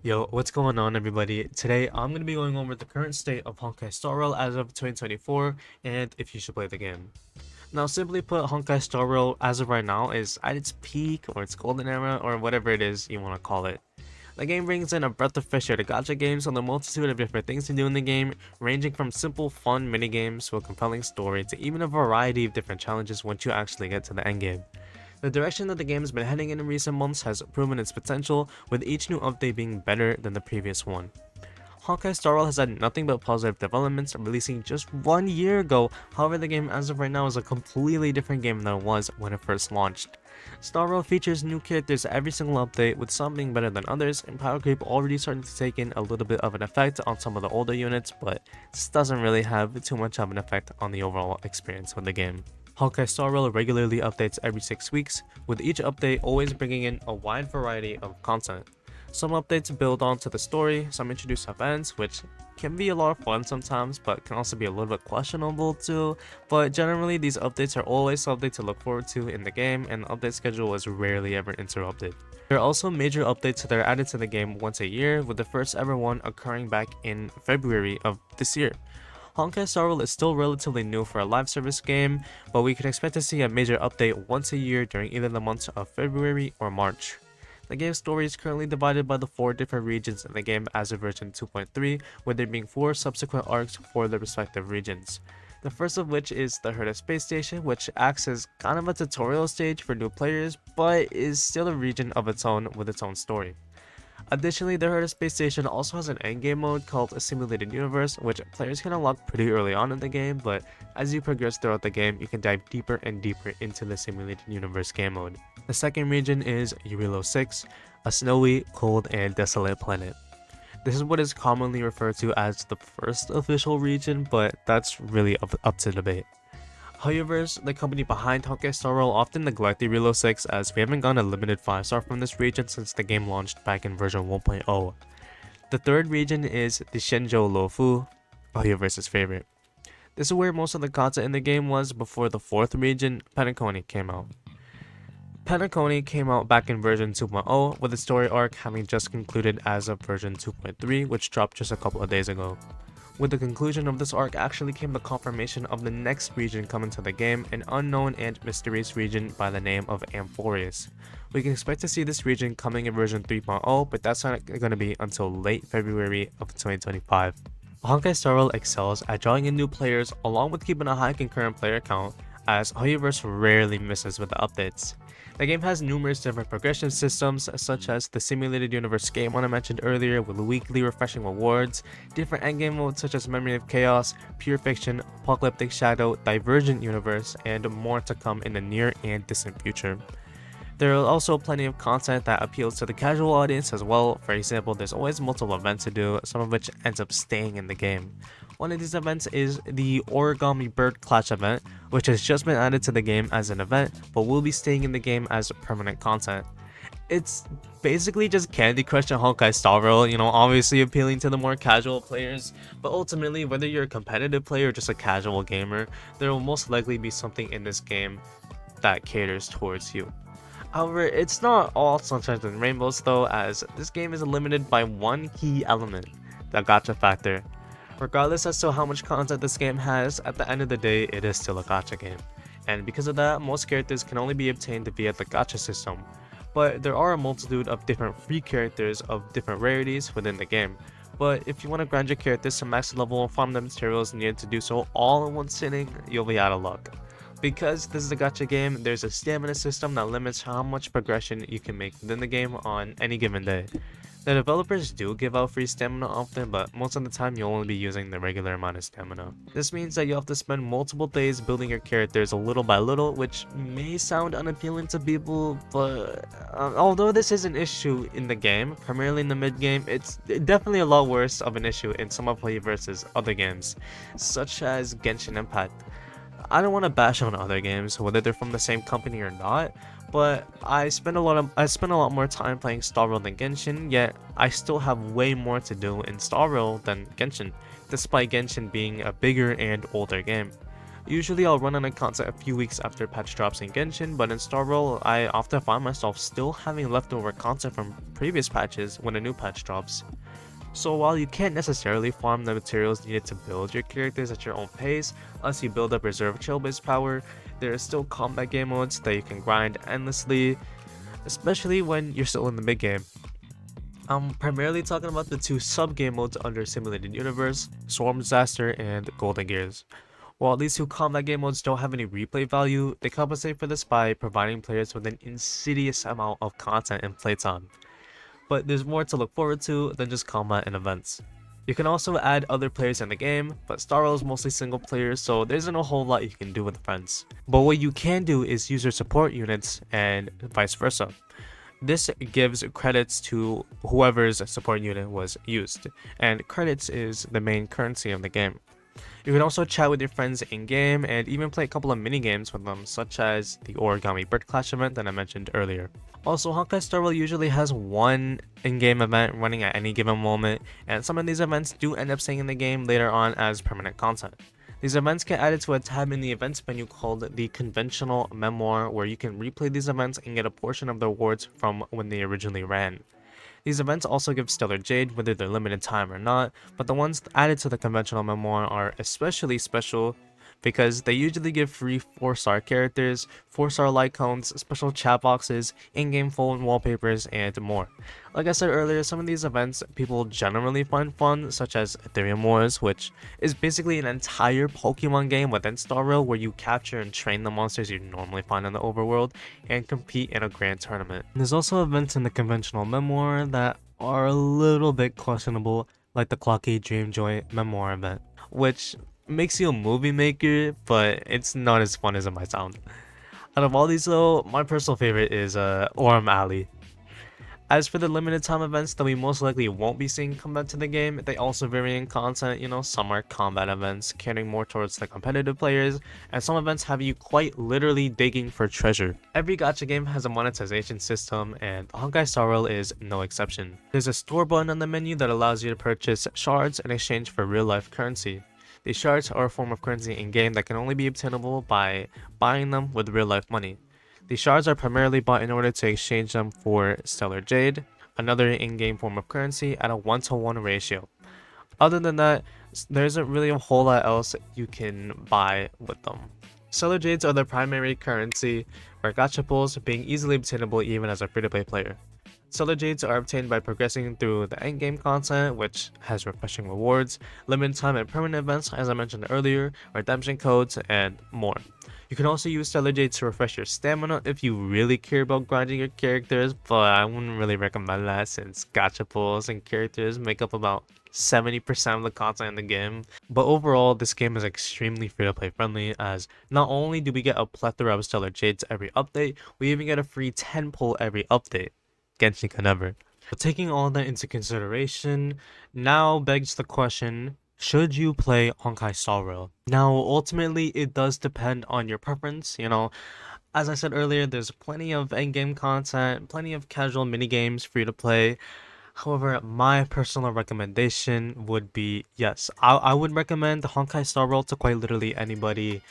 Yo, what's going on everybody? Today I'm going to be going over the current state of Honkai Star Rail as of 2024 and if you should play the game. Now simply put, Honkai Star Rail as of right now is at its peak or its golden era or whatever it is you want to call it. The game brings in a breath of fresh air to gacha games with a multitude of different things to do in the game, ranging from simple fun minigames to a compelling story to even a variety of different challenges once you actually get to the endgame. The direction that the game has been heading in recent months has proven its potential, with each new update being better than the previous one. Honkai Star Rail has had nothing but positive developments, releasing just 1 year ago. However, the game as of right now is a completely different game than it was when it first launched. Star Rail features new characters every single update, with some being better than others, and power creep already starting to take in a little bit of an effect on some of the older units, but this doesn't really have too much of an effect on the overall experience with the game. Honkai Star Rail regularly updates every 6 weeks, with each update always bringing in a wide variety of content. Some updates build onto the story, some introduce events, which can be a lot of fun sometimes, but can also be a little bit questionable too. But generally, these updates are always something to look forward to in the game, and the update schedule is rarely ever interrupted. There are also major updates that are added to the game once a year, with the first ever one occurring back in February of this year. Honkai Star Rail is still relatively new for a live service game, but we can expect to see a major update once a year during either the months of February or March. The game's story is currently divided by the 4 different regions in the game as of version 2.3, with there being 4 subsequent arcs for the respective regions. The first of which is the Herta Space Station, which acts as kind of a tutorial stage for new players, but is still a region of its own with its own story. Additionally, the Herta Space Station also has an endgame mode called a Simulated Universe, which players can unlock pretty early on in the game, but as you progress throughout the game, you can dive deeper and deeper into the Simulated Universe game mode. The second region is Urilo 6, a snowy, cold, and desolate planet. This is what is commonly referred to as the first official region, but that's really up to debate. However, the company behind Honkai Star Rail often neglect the Relo 6 as we haven't gotten a limited 5-star from this region since the game launched back in version 1.0. The third region is the Shenzhou Lofu, Hoyoverse's favorite. This is where most of the content in the game was before the fourth region, Penacony, came out. Penacony came out back in version 2.0, with the story arc having just concluded as of version 2.3, which dropped just a couple of days ago. With the conclusion of this arc actually came the confirmation of the next region coming to the game, an unknown and mysterious region by the name of Amphorius. We can expect to see this region coming in version 3.0, but that's not going to be until late February of 2025. Honkai Star Rail excels at drawing in new players along with keeping a high concurrent player count, as Hoyoverse rarely misses with the updates. The game has numerous different progression systems, such as the Simulated Universe game one I mentioned earlier with weekly refreshing rewards, different endgame modes such as Memory of Chaos, Pure Fiction, Apocalyptic Shadow, Divergent Universe, and more to come in the near and distant future. There are also plenty of content that appeals to the casual audience as well. For example, there's always multiple events to do, some of which ends up staying in the game. One of these events is the Origami Bird Clash event, which has just been added to the game as an event, but will be staying in the game as permanent content. It's basically just Candy Crush and Honkai Star Rail, obviously appealing to the more casual players, but ultimately, whether you're a competitive player or just a casual gamer, there will most likely be something in this game that caters towards you. However, it's not all sunshine and rainbows though, as this game is limited by one key element, the gacha factor. Regardless as to how much content this game has, at the end of the day, it is still a gacha game. And because of that, most characters can only be obtained via the gacha system. But there are a multitude of different free characters of different rarities within the game. But if you want to grind your characters to max level and farm the materials needed to do so all in one sitting, you'll be out of luck. Because this is a gacha game, there's a stamina system that limits how much progression you can make within the game on any given day. The developers do give out free stamina often, but most of the time you'll only be using the regular amount of stamina. This means that you have to spend multiple days building your characters little by little, which may sound unappealing to people, but although this is an issue in the game, primarily in the mid game, it's definitely a lot worse of an issue in some of Playverse's other games, such as Genshin Impact. I don't want to bash on other games, whether they're from the same company or not, but I spend a lot more time playing Star Rail than Genshin, yet I still have way more to do in Star Rail than Genshin, despite Genshin being a bigger and older game. Usually I'll run on a content a few weeks after patch drops in Genshin, but in Star Rail, I often find myself still having leftover content from previous patches when a new patch drops. So while you can't necessarily farm the materials needed to build your characters at your own pace, unless you build up reserve chill-based power, there are still combat game modes that you can grind endlessly, especially when you're still in the mid-game. I'm primarily talking about the two sub-game modes under Simulated Universe, Swarm Disaster and Golden Gears. While these two combat game modes don't have any replay value, they compensate for this by providing players with an insidious amount of content and playtime. But there's more to look forward to than just combat and events. You can also add other players in the game, but Star Rail is mostly single player, so there isn't a whole lot you can do with friends. But what you can do is use your support units and vice versa. This gives credits to whoever's support unit was used, and credits is the main currency of the game. You can also chat with your friends in-game and even play a couple of mini-games with them, such as the Origami Bird Clash event that I mentioned earlier. Also, Honkai Star Rail usually has one in-game event running at any given moment, and some of these events do end up staying in the game later on as permanent content. These events get added to a tab in the events menu called the Conventional Memoir, where you can replay these events and get a portion of the rewards from when they originally ran. These events also give Stellar Jade, whether they're limited time or not, but the ones added to the Conventional Memoir are especially special because they usually give free 4-star characters, 4-star like cones, special chat boxes, in-game phone wallpapers, and more. Like I said earlier, some of these events people generally find fun, such as Ethereum Wars, which is basically an entire Pokemon game within Star Rail where you capture and train the monsters you normally find in the overworld and compete in a grand tournament. And there's also events in the Conventional Memoir that are a little bit questionable, like the Clocky Dream Joy Memoir event, which makes you a movie maker, but it's not as fun as it might sound. Out of all these though, my personal favorite is Orm Alley. As for the limited time events that we most likely won't be seeing come back to the game, they also vary in content. Some are combat events, catering more towards the competitive players, and some events have you quite literally digging for treasure. Every gacha game has a monetization system, and Honkai Star Rail is no exception. There's a store button on the menu that allows you to purchase shards in exchange for real-life currency. These shards are a form of currency in-game that can only be obtainable by buying them with real-life money. These shards are primarily bought in order to exchange them for Stellar Jade, another in-game form of currency, at a 1-to-1 ratio. Other than that, there isn't really a whole lot else you can buy with them. Stellar Jades are the primary currency, where gacha pulls being easily obtainable even as a free-to-play player. Stellar Jades are obtained by progressing through the endgame content, which has refreshing rewards, limited time and permanent events as I mentioned earlier, redemption codes, and more. You can also use Stellar Jade to refresh your stamina if you really care about grinding your characters, but I wouldn't really recommend that since gacha pulls and characters make up about 70% of the content in the game. But overall, this game is extremely free-to-play friendly, as not only do we get a plethora of Stellar Jades every update, we even get a free 10 pull every update. Genshin can never. But taking all that into consideration, now begs the question, should you play Honkai Star Rail? Now, ultimately, it does depend on your preference. As I said earlier, there's plenty of endgame content, plenty of casual minigames for you to play. However, my personal recommendation would be, yes, I would recommend Honkai Star Rail to quite literally anybody.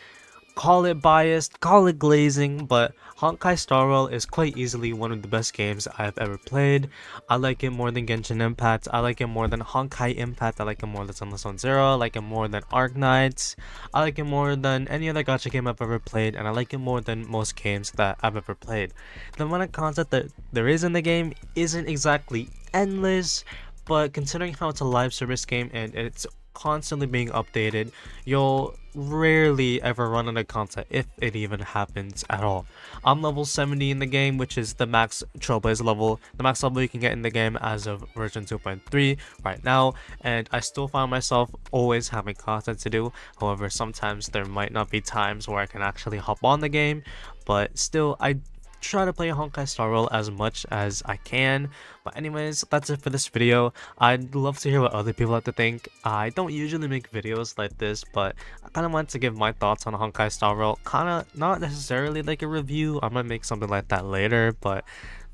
Call it biased, call it glazing, but Honkai Star Rail is quite easily one of the best games I've ever played. I like it more than Genshin Impact, I like it more than Honkai Impact, I like it more than Sunless Zone Zero, I like it more than Arknights, I like it more than any other gacha game I've ever played, and I like it more than most games that I've ever played. The amount of content that there is in the game isn't exactly endless, but considering how it's a live service game and it's constantly being updated, you'll rarely ever run out of content if it even happens at all. I'm level 70 in the game, which is the max Trailblaze level, the max level you can get in the game as of version 2.3 right now, and I still find myself always having content to do. However, sometimes there might not be times where I can actually hop on the game, but still I try to play Honkai Star Rail as much as I can. But anyways, that's it for this video. I'd love to hear what other people have to think. I don't usually make videos like this, but I kind of wanted to give my thoughts on Honkai Star Rail. Kind of not necessarily like a review. I might make something like that later, but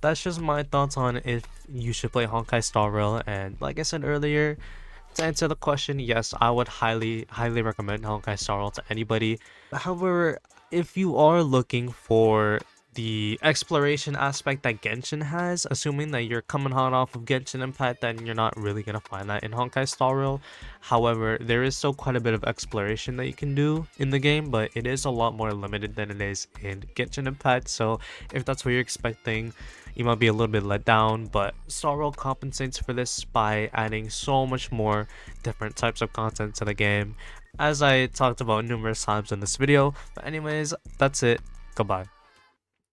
that's just my thoughts on if you should play Honkai Star Rail. And like I said earlier, to answer the question, yes, I would highly recommend Honkai Star Rail to anybody. However, if you are looking for the exploration aspect that Genshin has, assuming that you're coming hot off of Genshin Impact, then you're not really gonna find that in Honkai Star Rail. However, there is still quite a bit of exploration that you can do in the game, but it is a lot more limited than it is in Genshin Impact. So if that's what you're expecting, you might be a little bit let down, but Star Rail compensates for this by adding so much more different types of content to the game, as I talked about numerous times in this video. But anyways, that's it. Goodbye.